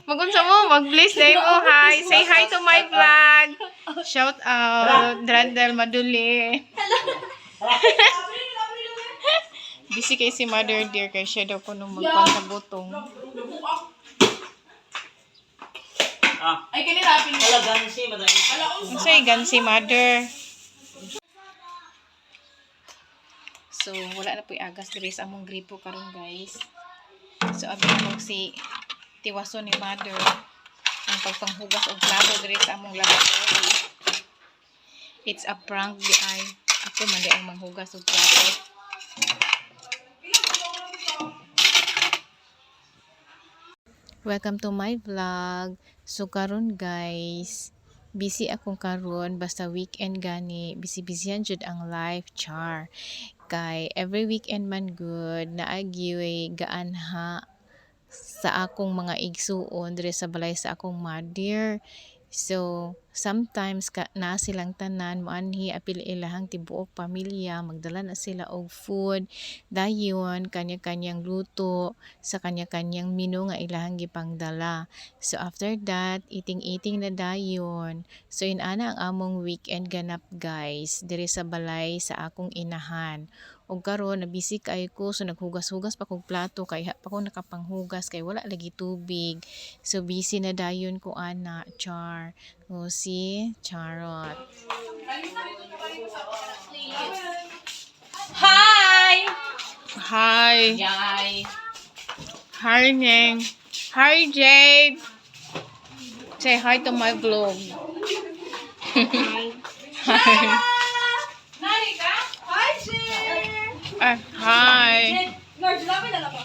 Magunsa mo, mag-bless na mo. Hi. Say hi to my vlog. Shout out. Drandel Maduli. Busy kay si Mother Dear kay siya daw ko nung magpanta butong. Ay, kinirapin mo. Wala gansi, madami. Say gansi Mother. So, wala na po agas diri sa among gripo karon guys. So, abi mo si tiwaso ni Mother ang pagpanghugas og plato diri sa among laboratory. It's a prank di ay. Ako man di ang manghugas og plato. Welcome to my vlog. So karon guys, busy akong karon basta weekend gani, busy-busyan jud ang life char. Kay every weekend man good naagyoy gaanha sa akong mga igsuon dire sa balay sa akong mother. So sometimes na silang tanan moanhi apil ilahang tibuok pamilya, magdala na sila og food dayon kanya-kanyang luto sa kanya-kanyang menu nga ilahang gipangdala. So after that eating na dayon. So inana ang among weekend ganap guys dire sa balay sa akong inahan. Og karon na busy kay ko so naghugas-hugas pa kog plato kay pa ko nakapanghugas kay wala lagi tubig. So busy na dayon ko ana char. O si Charot. Hi! Hi. Yay! Hi Neng. Hi Jade. Say hi to my vlog. Hi. Nari ka? Hi, Jen! Hi. Lord, lapit na lang ba?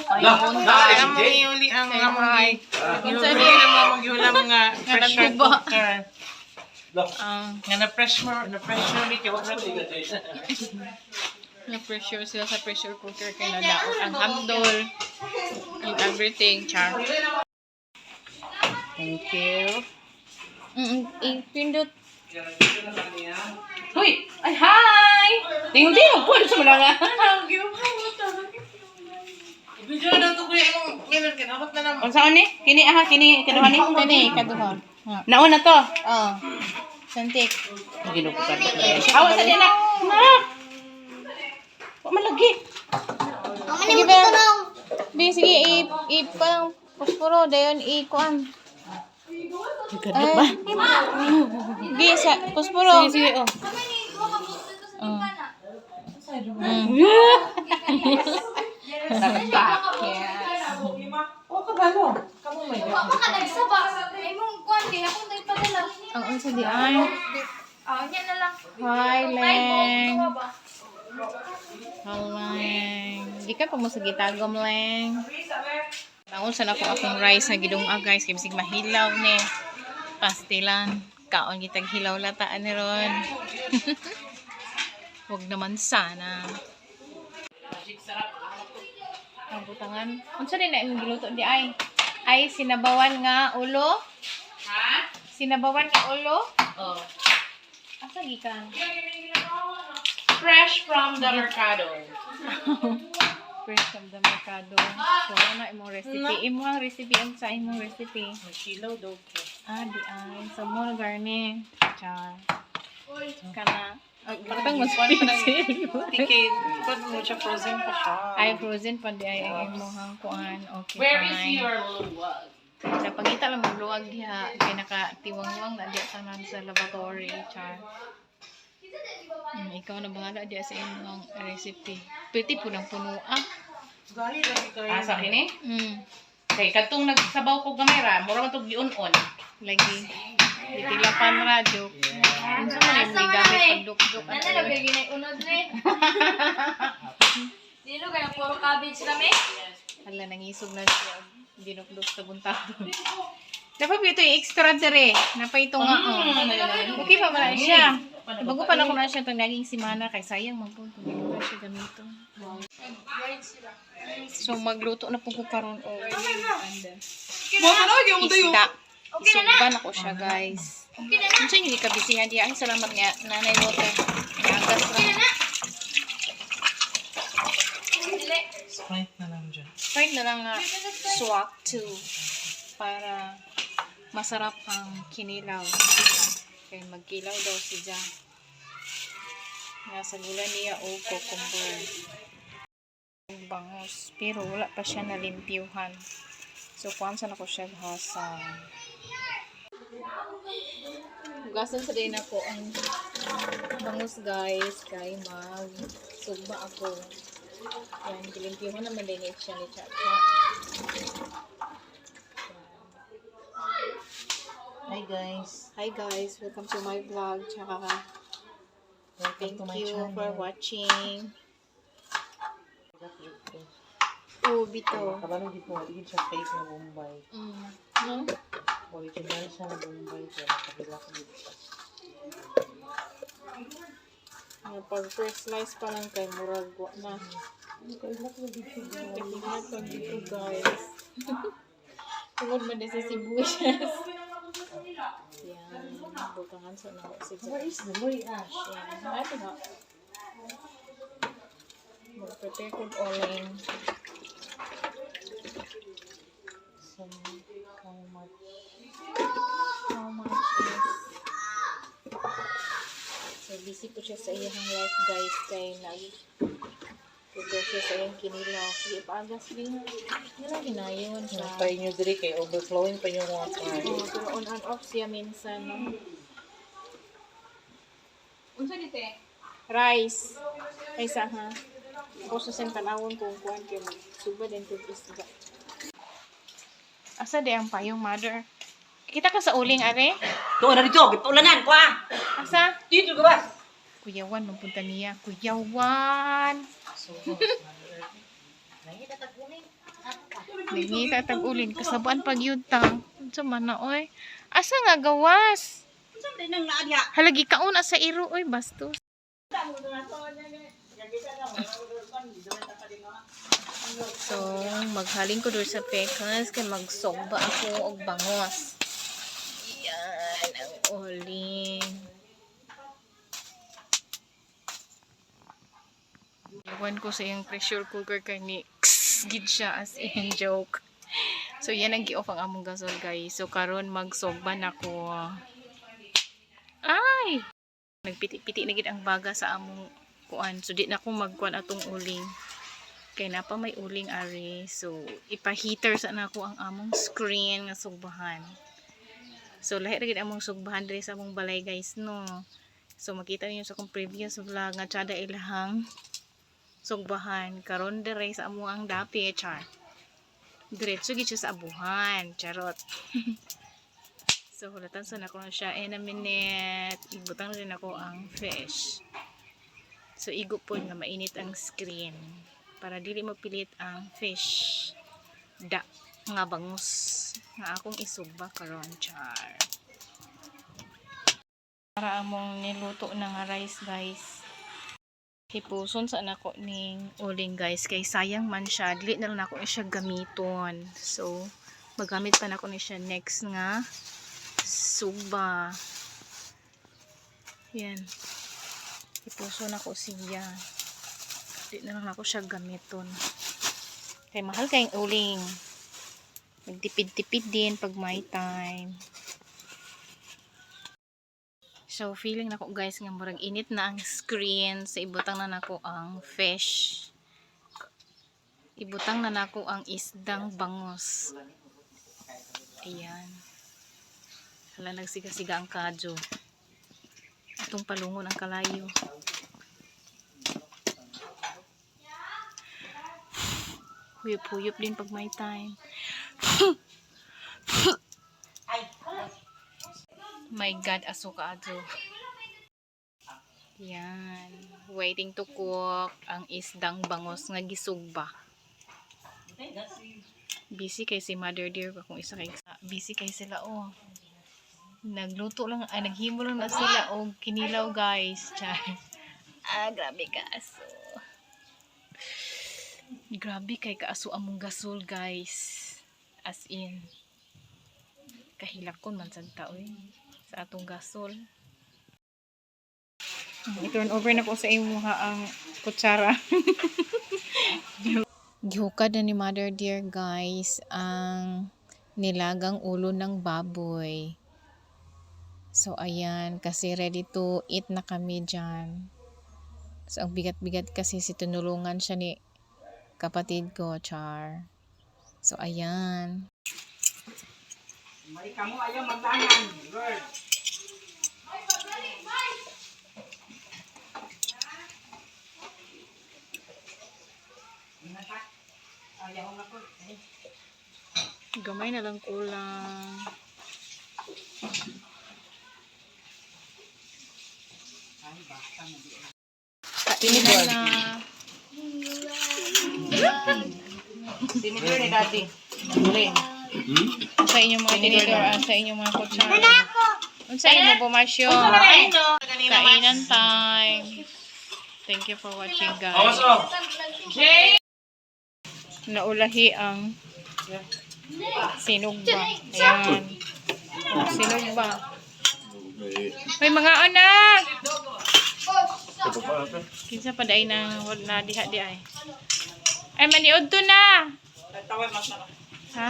Ay, Ang mga yuli ang Hi. Minsan hindi naman mag-yulam nga pressure nagkuba. cooker. Um, Nga na-pressure ni kaya wag na na-pressure sila sa pressure cooker kay nadaot ang handle and everything char. Thank you. Pindot. Huy! Ay, hi! Tingin-tingin po sa mga nga. Video na ito kuya yung minun ka. Dapat na naman. Ang saan ni? Kini kaduhan ni? Kani kaduha. Nauna to. Oh. Santik. Ginupad. Awa sa diyan na. Nak! Wa malagi. Sige ba? Di sige ipang posporo dayon ikuan. Gadap ba? Di sa posporo. Sige, oh. Oh. Oh, kabalo. Kamu may Ang unsa di ay. Hi Leng. Leng. Di ka pa mo sa gitagom Leng. Tangon sa nako akong rice nga gidung guys kay bisig mahilaw ni. Pastilan. Kaon gitag hilaw lataan ni ron. Wag naman sana. Ang butangan. Unsa din na imong giluto di ay? Ay sinabawan nga ulo? Ha? Sinabawan nga ulo? Oh. Asa gikan? Fresh from the mercado. Fresh from the mercado. So ano imong recipe? Imong recipe unsa imong recipe? Silaw daw ko. Ah, di ay. So mo garni. Char. Kana. Patang mas spicy. Tikid. Pag mo siya frozen pa siya. Ay frozen pa di ay ang imong kuan. Okay. Where is fine. your luwag? Sa pangita lang magluwag diha kay nakatiwang-wang na diha tanan sa laboratory. Char. Ikaw na bahala diya sa imong recipe. Pwede po ng puno Gali lagi kayo. Asa kini? Okay, Katong nagsabaw ko gamay ra, mura man to giun-on. lagi. Itilapan radyo. Unsa man yung gamit pagdukduk at Ano lagay ginay unod ni? Dilo ka na puro cabbage rami? hala nangisog na siya. Dinukduk sa buntado. Dapat ito yung extra dire. Napay ito nga. Okay pa pala siya. Bago pa na ko na siya itong naging simana kay sayang magpunto. Hindi ko na siya gamito. So magluto na po ko karon o isda. Isugban ako siya guys. Kung saan yung ikabisihan diya. Ay salamat nga nanay water. Nagas lang. Sprite na lang dyan. Sprite comment na lang nga swak to para masarap ang kinilaw. Kaya magkilaw daw siya. Nasa gula niya o cucumber. Bangus. Pero wala pa siya nalimpyuhan. So, kuwansan ako siya hasang. Hugasan sa din ako ang bangus guys. Kaya mag-sugba ako. Yan, kilimpyuhan naman din siya ni Chacha. Hi guys. Hi guys, welcome to my vlog. Tsaka Welcome thank to my you channel. for watching. Oh, bito. Kabalo di po, hindi siya fake na Bombay. No? Original siya na Bombay. Kaya nakabila ko dito siya. Pag first slice pa lang kay murag wa na. Nakabila ko dito. Tingnan ko dito guys. Tungod man din sa sibuyas. Yan, butangan sa nako si What is the Loy Ash? Yan, ito ha. Mag-prepare kong oling. How much is... So, busy po siya sa iyang life guys. Kaya nag-tugaw siya sa iyang kinilaw. Sige, paagas din. Yan ang hinayon sa... Pa inyo diri kay overflowing pa yung water. Oh, pero on and off siya minsan. No? Unsa dito eh? Rice. Ay, sa ha? Ako sa siyang tanawon kung kuhan kayo magsuba din kung isda. Asa di ang payong mother? Kita ka sa uling, are? Tuwa na dito, gitulanan ko ah. Asa? Dito ka ba? Kuyawan, magpunta niya. Kuyawan! Nangita tag ulin. Kasabaan pag yutang. Sa mana, oy. Asa nga gawas? Saan din ang naadya? Halagi kaon sa iro, oy. Bastos. So, maghaling ko doon sa pekas kaya magsogba ako og bangos. Yan ang uling. Iwan ko sa yung pressure cooker kay ni gid siya as in joke. So, yan ang gi-off ang among gasol guys. So, karon magsogba na ko. Ay! Nagpiti-piti na gid ang baga sa among kuan. So, di na ko magkuan atong uling. Kaya na pa may uling ari. So, ipa-heater sa na ko ang among screen nga sugbahan. So, lahi ra gid among sugbahan diri sa among balay guys, no. So, makita niyo sa akong previous vlog nga tsada ilahang sugbahan. Karon diri sa among ang dapi, char. Diretso gid siya sa abuhan. Charot. So, hulatan sa na ko na siya in a minute. Ibutang rin ako ang fish. So, igo po nga mainit ang screen. Para dili mapilit ang fish nga bangus nga akong isugba karon, char. Para among niluto na nga rice guys. Hipuson sa nako ning uling guys kay sayang man siya, dili na lang nako siya gamiton. So magamit pa nako ni siya next nga sugba. Yan. Hipuson ako siya. Di na lang ako siya gamiton. Kaya mahal kayong uling. Magtipid-tipid din pag may time. So, feeling nako guys nga murag init na ang screen. Sa ibutang na nako ang fish. Ibutang na nako ang isdang bangus. Ayan. Hala, nagsiga-siga ang kadyo. Itong palungon ang kalayo. Huyop-huyop din pag may time. My God, asuka adyo. Yan. Waiting to cook ang isdang bangus nga gisugba. Busy kay si Mother Dear kung isa kay busy kay sila oh. Nagluto lang ay naghimo lang na sila og kinilaw guys. Char. Grabe ka aso. Grabe kay kaaso among gasol guys. As in kahilakon man sad ta oy sa atong gasol. I-turn over na ko sa imo ha ang kutsara. Gihukad na ni Mother Dear guys ang nilagang ulo ng baboy. So ayan, kasi ready to eat na kami dyan. So ang bigat-bigat kasi tinulungan siya ni kapatid ko, Char. So ayan. Mari kamu ayaw magtangan. Lord. Ayaw na ko. Gamay na lang kulang. Kainan na. Tinidor ni Daddy. Uli. Sa inyong mga tinidor, sa inyong mga kutsara. Sa inyong bumasyo. Kainan time. Thank you for watching, guys. Naulahi ang sinugba. Ayan. Oh, sinugba. May mga anak! Kinsa pa day na wala diha di ay. Ay maniud to na. Ha?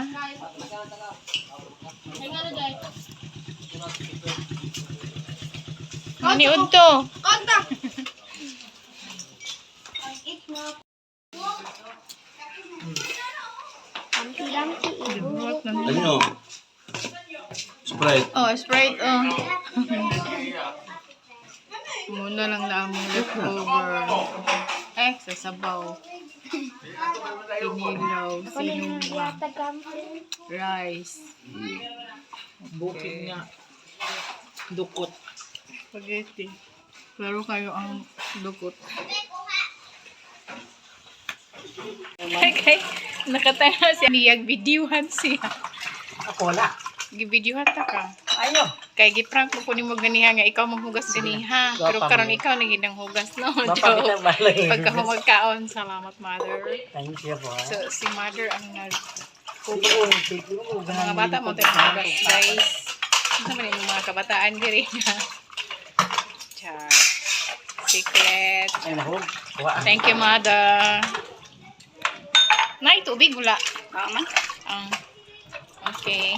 Maniud to. Ano? Sprite. Oh, Sprite, oh. Muna lang na among leftover. Sa sabaw. Kinilaw, sinugba, rice, Bukid nga. Dukot. spaghetti. Klaro kayo ang dukot. Okay, nakatanaw siya. Niyag videohan siya. Ako wala. Gibidyohan ta ka. Ayaw. Kay giprank mo kunin mo ganiha nga ikaw maghugas ganiha. Pero karon ikaw na ginang hugas no. Joke. Pagka magkaon, salamat mother. Thank you po. So si mother ang nag Siguro. mga bata mo tayo hugas guys. Ano naman yung mga kabataan diri na. Char. Secret. Ay, nahog. Thank you mother. Nay, tubig wala. Tama. Okay.